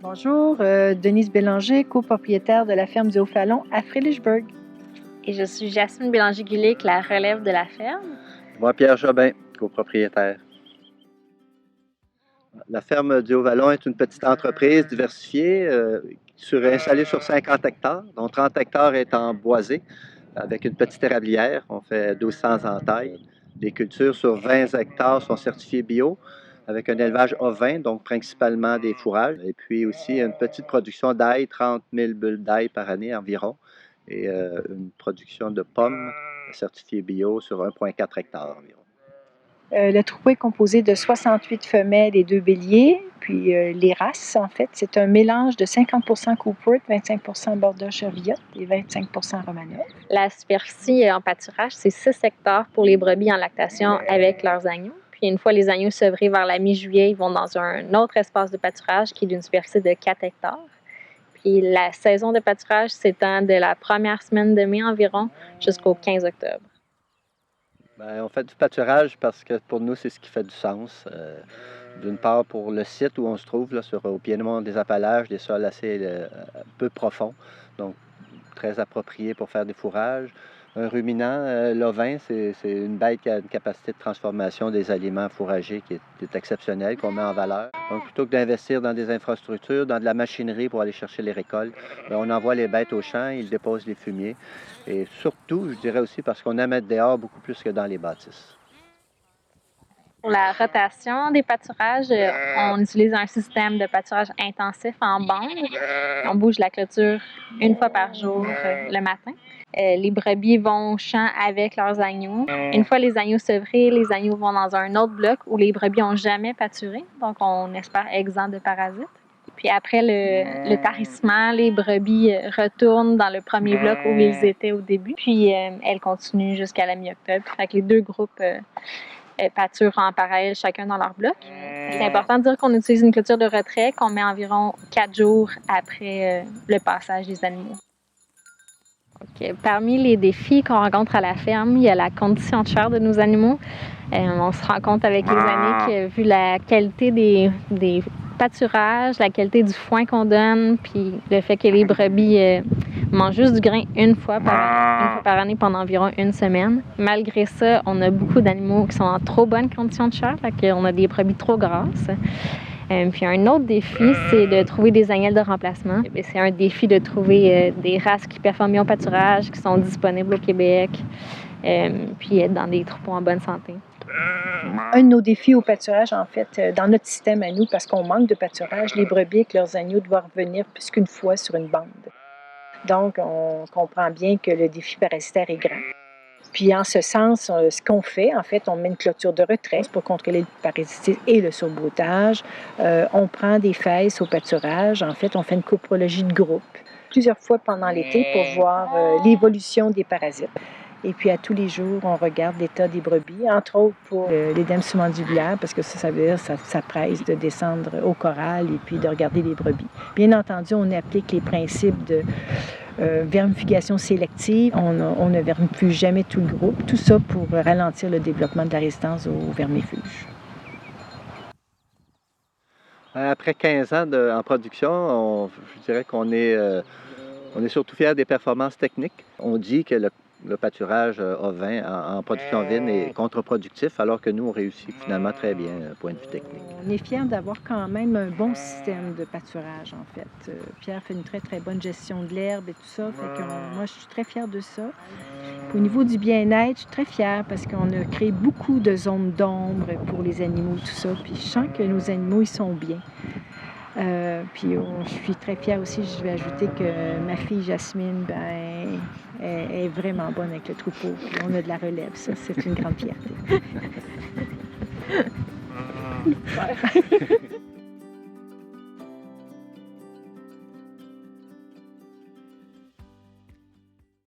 Bonjour, Denise Bélanger, copropriétaire de la ferme du Haut-Fallon à Frédérichburg. Et je suis Jasmine Bélanger-Guillic, la relève de la ferme. Moi, Pierre Jobin, copropriétaire. La ferme du Haut-Vallon est une petite entreprise diversifiée, installée sur 50 hectares, dont 30 hectares est en boisé, avec une petite érablière. On fait 1200 entailles. Les cultures sur 20 hectares sont certifiées bio, avec un élevage ovin, donc principalement des fourrages. Et puis aussi une petite production d'ail, 30 000 bulles d'ail par année environ, et une production de pommes certifiées bio sur 1,4 hectares environ. Le troupeau est composé de 68 femelles et 2 béliers. Puis les races, en fait, c'est un mélange de 50% Coopert, 25% Border Cheviot et 25% Romanov. La superficie en pâturage, c'est 6 hectares pour les brebis en lactation avec leurs agneaux. Puis une fois les agneaux sevrés vers la mi-juillet, ils vont dans un autre espace de pâturage qui est d'une superficie de 4 hectares. Puis la saison de pâturage s'étend de la première semaine de mai environ jusqu'au 15 octobre. Bien, on fait du pâturage parce que pour nous, c'est ce qui fait du sens. D'une part, pour le site où on se trouve, là, au piémont des Appalaches, des sols assez peu profonds, donc très appropriés pour faire des fourrages. Un ruminant, l'ovin, c'est une bête qui a une capacité de transformation des aliments fourragers qui est exceptionnelle, qu'on met en valeur. Donc, plutôt que d'investir dans des infrastructures, dans de la machinerie pour aller chercher les récoltes, bien, on envoie les bêtes au champ, ils déposent les fumiers. Et surtout, je dirais aussi, parce qu'on aime être dehors beaucoup plus que dans les bâtisses. Pour la rotation des pâturages, on utilise un système de pâturage intensif en bande. On bouge la clôture une fois par jour le matin. Les brebis vont au champ avec leurs agneaux. Une fois les agneaux sevrés, les agneaux vont dans un autre bloc où les brebis n'ont jamais pâturé, donc on espère exempt de parasites. Puis après le tarissement, les brebis retournent dans le premier bloc où ils étaient au début, puis elles continuent jusqu'à la mi-octobre. Fait que les deux groupes pâturent en parallèle, chacun dans leur bloc. C'est important de dire qu'on utilise une clôture de retrait qu'on met environ 4 jours après le passage des animaux. Donc, parmi les défis qu'on rencontre à la ferme, il y a la condition de chair de nos animaux. On se rend compte avec les années que vu la qualité des pâturages, la qualité du foin qu'on donne, puis le fait que les brebis mangent juste du grain une fois par année pendant environ une semaine. Malgré ça, on a beaucoup d'animaux qui sont en trop bonne condition de chair, fait qu'on a des brebis trop grasses. Puis un autre défi, c'est de trouver des agnelles de remplacement. C'est un défi de trouver des races qui performent bien au pâturage, qui sont disponibles au Québec, puis être dans des troupeaux en bonne santé. Un de nos défis au pâturage, en fait, dans notre système à nous, parce qu'on manque de pâturage, les brebis avec leurs agneaux doivent revenir plus qu'une fois sur une bande. Donc, on comprend bien que le défi parasitaire est grand. Puis, en ce sens, ce qu'on fait, en fait, on met une clôture de retrait pour contrôler le parasitisme et le surbroutage. On prend des fesses au pâturage. En fait, on fait une coprologie de groupe plusieurs fois pendant l'été pour voir l'évolution des parasites. Et puis, à tous les jours, on regarde l'état des brebis, entre autres pour l'édème submandibulaire, parce que ça veut dire que ça presse de descendre au corral et puis de regarder les brebis. Bien entendu, on applique les principes de vermifugation sélective. On ne vermifue jamais tout le groupe. Tout ça pour ralentir le développement de la résistance aux vermifuges. Après 15 ans en production, je dirais qu'on est surtout fiers des performances techniques. On dit que le pâturage ovin en production ovine est contre-productif, alors que nous, on réussit finalement très bien point de vue technique. On est fiers d'avoir quand même un bon système de pâturage, en fait. Pierre fait une très, très bonne gestion de l'herbe et tout ça. Fait que moi, je suis très fière de ça. Puis, au niveau du bien-être, je suis très fière parce qu'on a créé beaucoup de zones d'ombre pour les animaux, tout ça. Puis je sens que nos animaux, ils sont bien. Puis je suis très fière aussi, je vais ajouter que ma fille Jasmine, ben, est vraiment bonne avec le troupeau. Puis on a de la relève, ça, c'est une grande fierté.